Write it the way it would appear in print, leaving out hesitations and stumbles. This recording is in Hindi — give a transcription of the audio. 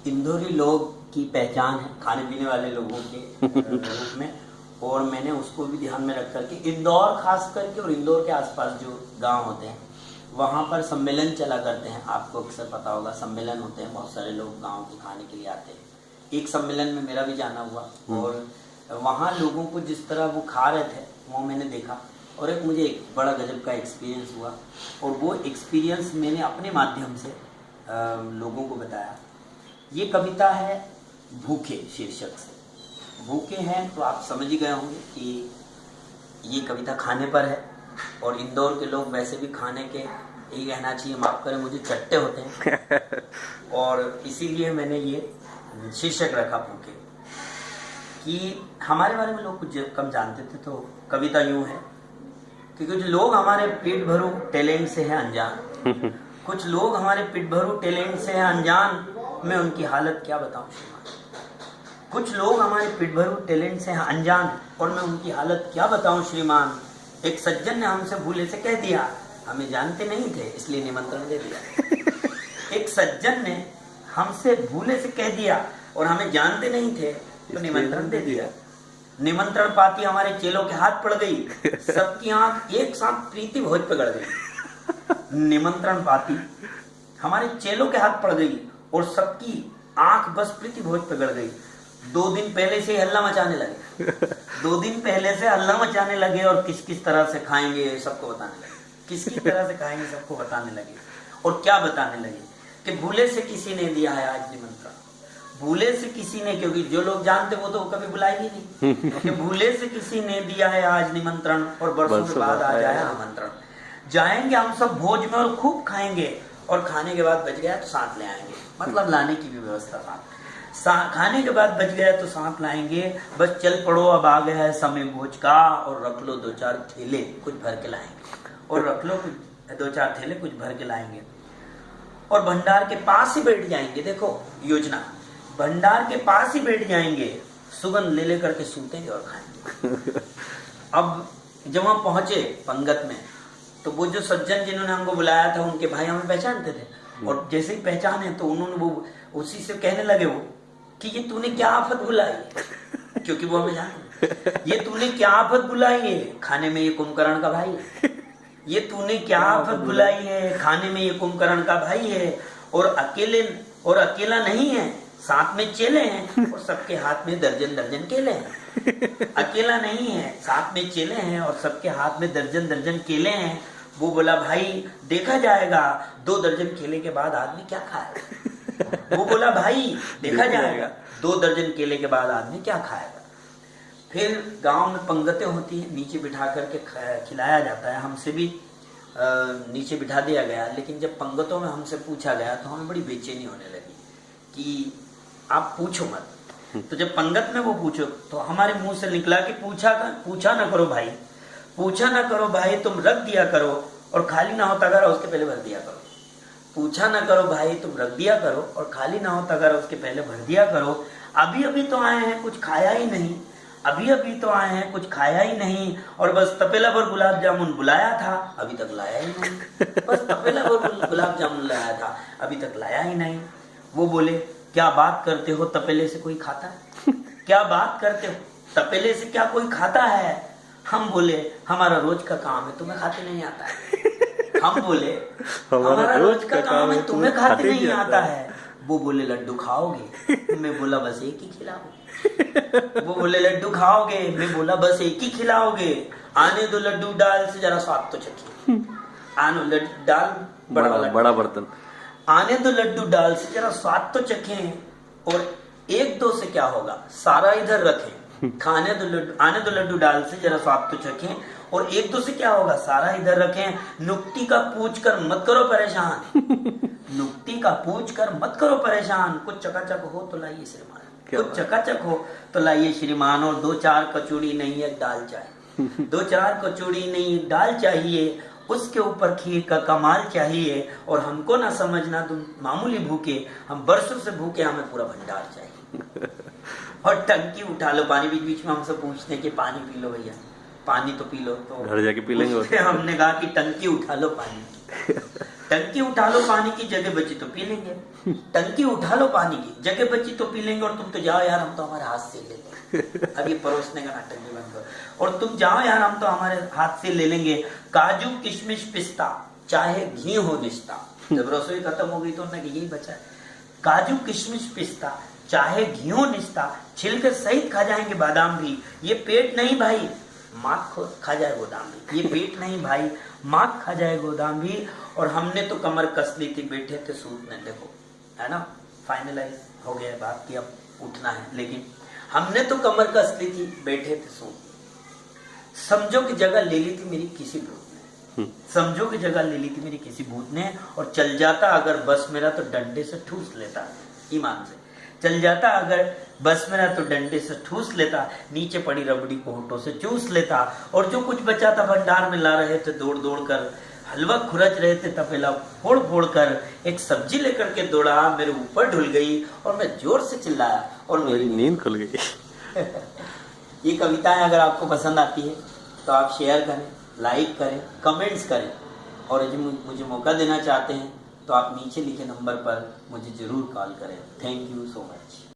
इंदौरी लोग की पहचान है खाने पीने वाले लोगों के रूप में, और मैंने उसको भी ध्यान में रख करके इंदौर खास करके और इंदौर के आसपास जो गांव होते हैं वहाँ पर सम्मेलन चला करते हैं। आपको अक्सर पता होगा, सम्मेलन होते हैं, बहुत सारे लोग गांव के खाने के लिए आते हैं। एक सम्मेलन में मेरा भी जाना हुआ और वहाँ लोगों को जिस तरह वो खा रहे थे वो मैंने देखा, और एक मुझे एक बड़ा गजब का एक्सपीरियंस हुआ, और वो एक्सपीरियंस मैंने अपने माध्यम से लोगों को बताया। ये कविता है भूखे शीर्षक से। भूखे हैं तो आप समझ ही गए होंगे कि ये कविता खाने पर है, और इंदौर के लोग वैसे भी खाने के, यही कहना चाहिए, माफ करें मुझे, चट्टे होते हैं और इसीलिए मैंने ये शीर्षक रखा भूखे। कि हमारे बारे में लोग कुछ कम जानते थे, तो कविता यूं है कि कुछ लोग हमारे पेट भरू टैलेंट से है अनजान, कुछ लोग हमारे पेट भरू टैलेंट से है अनजान, मैं उनकी हालत क्या बताऊं श्रीमान। कुछ लोग हमारे पेट भरू टैलेंट से है अनजान और मैं उनकी हालत क्या बताऊं श्रीमान। एक सज्जन ने हमसे भूले से कह दिया, हमें जानते नहीं थे इसलिए निमंत्रण दे दिया। एक सज्जन ने हमसे भूले से कह दिया और हमें जानते नहीं थे तो निमंत्रण दे दिया। निमंत्रण पाती हमारे चेलों के हाथ पड़ गई, सबकी आंख एक साथ प्रीति भोज पे गड़ गई। निमंत्रण पाती हमारे चेलों के हाथ पड़ गई और सबकी आंख बस प्रीति भोज पे गड़ गई। 2 दिन पहले से हल्ला मचाने लगे, 2 दिन पहले से हल्ला मचाने लगे और किस किस तरह से खाएंगे सबको बताने लगे, किस किस तरह से खाएंगे सबको बताने लगे। और क्या बताने लगे कि भूले से किसी ने दिया है आज निमंत्रण, भूले से किसी ने, क्योंकि जो लोग जानते वो तो कभी बुलाएंगे नहीं, कि भूले से किसी ने दिया है आज निमंत्रण और बरसों के बाद आ जाए आमंत्रण। जाएंगे हम सब भोज में और खूब खाएंगे और खाने के बाद बच गया तो साथ ले आएंगे, मतलब लाने की भी व्यवस्था साथ। खाने के बाद बच गया तो साथ लाएंगे, बस चल पड़ो अब आ गया है समय भोज का, और रख लो 2-4 थैले कुछ भर के लाएंगे, और रख लो 2-4 थैले कुछ भर के लाएंगे, और भंडार के पास ही बैठ जाएंगे। देखो योजना, भंडार के पास ही बैठ जाएंगे, सुगंध ले लेकर के सूतेंगे और खाएंगे। अब जब हम पहुंचे पंगत में तो वो जो सज्जन जिन्होंने हमको बुलाया था उनके भाई हमें पहचानते थे, और जैसे ही पहचाने तो उन्होंने वो उसी से कहने लगे वो कि ये तूने क्या आफत बुलाई, क्योंकि वो हमें जाने, ये तूने क्या आफत बुलाई है, खाने में ये कुंभकर्ण का भाई है, ये तूने क्या आफत बुलाई है, खाने में ये कुंभकर्ण का भाई है, और अकेला नहीं है, साथ में चेले हैं और सबके हाथ में दर्जन दर्जन केले हैं। अकेला नहीं है, साथ में चेले हैं और सबके हाथ में दर्जन दर्जन केले हैं। वो बोला भाई देखा जाएगा 2 दर्जन केले के बाद आदमी क्या खाएगा। वो बोला भाई देखा जाएगा 2 दर्जन केले के बाद आदमी क्या खाएगा। फिर गांव में पंगतें होती हैं, नीचे बिठा करके खिलाया जाता है। हमसे भी नीचे बिठा दिया गया, लेकिन जब पंगतों में हमसे पूछा गया तो हमें बड़ी बेचैनी होने लगी कि आप पूछो मत। तो जब पंगत में वो पूछो तो हमारे मुंह से निकला कि पूछा ना करो भाई, पूछा ना करो भाई, तुम रख दिया करो और खाली ना होता अगर उसके पहले भर दिया करो। पूछा ना करो भाई, तुम रख दिया करो और खाली ना होता अगर उसके पहले भर दिया करो। अभी अभी तो आए हैं कुछ खाया ही नहीं, अभी अभी तो आए हैं कुछ खाया ही नहीं, और बस तपेला भर गुलाब जामुन बुलाया था अभी तक लाया ही नहीं, बस तपेला भर गुलाब जामुन लाया था अभी तक लाया ही नहीं। वो बोले क्या बात करते हो, तपेले से कोई खाता है? क्या बात करते हो, तपेले से क्या कोई खाता है? हम बोले हमारा रोज का काम है, तुम्हें खाते नहीं आता है। हम बोले हमारा रोज का काम है, तुम्हें खाते नहीं आता है। वो बोले लड्डू खाओगे? मैं बोला बस एक ही खिलाओगे। वो बोले लड्डू खाओगे? मैं बोला बस एक ही खिलाओगे। आने दो लड्डू डाल से जरा स्वाद तो चखिए। आने डाल बड़ा बर्तन, आने दो लड्डू डाल से जरा स्वाद तो चखें, और 1-2 से क्या होगा सारा इधर रखें। खाने दो लड्डू, आने दो लड्डू डाल से जरा स्वाद तो चखें, और 1-2 से क्या होगा सारा इधर रखें। नुक्ती का पूछ कर मत करो परेशान, नुक्ती का पूछ कर मत करो परेशान। कुछ चकाचक हो तो लाइए श्रीमान, कुछ चकाचक हो तो लाइए श्रीमान, और 2-4 कचौड़ी नहीं एक दाल चाहिए, 2-4 कचौड़ी नहीं एक दाल चाहिए, उसके ऊपर खीर का कमाल चाहिए। और हमको ना समझना तुम मामूली भूखे, हम बरसों से भूखे, हमें पूरा भंडार चाहिए। और टंकी उठा लो, पानी बीच बीच में हमसे पूछते कि पानी पी लो भैया, पानी तो पी लो, तो घर जाके पी लेंगे। हमने कहा कि टंकी उठा लो पानी। टंकी उठा लो पानी की, जगह बची तो पी लेंगे। टंकी उठा लो पानी की, जगह बची तो पी लेंगे। और तुम तो जाओ यार, हम तो हमारे हाथ से ले लेंगे। अब ये परोसने का नाटक भी बंद करो। और तुम जाओ यार, हम तो हमारे हाथ से ले लेंगे। काजू किशमिश पिस्ता चाहे घी हो निश्ता। जब रसोई खत्म हो गई तो उन्होंने यही बचा है, काजू किशमिश पिस्ता चाहे घी हो निश्ता, छिलके सहित खा जाएंगे बादाम भी। ये पेट नहीं भाई, मात खा जाए गोदाम भी। ये पेट नहीं भाई, मात खा जाए गोदाम भी। और हमने तो कमर कस ली थी, बैठे थे सूतने, देखो है ना, फाइनलाइज हो गया बात कि अब उठना है। लेकिन हमने तो कमर कस ली थी, बैठे थे सूतने। समझो कि जगह ले ली थी मेरी किसी भूत ने, समझो कि जगह ले ली थी मेरी किसी भूत ने। और चल जाता अगर बस मेरा तो डंडे से ठूस लेता, ईमान से चल जाता अगर बस मेरा तो डंडे से ठूस लेता। नीचे पड़ी रबड़ी को होठों से चूस लेता। और जो कुछ बचा था भंडार में ला रहे थे दौड़ दौड़ कर, हलवा खुरच रहे थे तपेला फोड़ फोड़ कर। एक सब्जी लेकर के दौड़ा, मेरे ऊपर ढुल गई और मैं जोर से चिल्लाया और मेरी नींद खुल गई। ये कविताएं अगर आपको पसंद आती है तो आप शेयर करें, लाइक करें, कमेंट्स करें। और यदि मुझे मौका देना चाहते हैं तो आप नीचे लिखे नंबर पर मुझे जरूर कॉल करें। Thank you so much.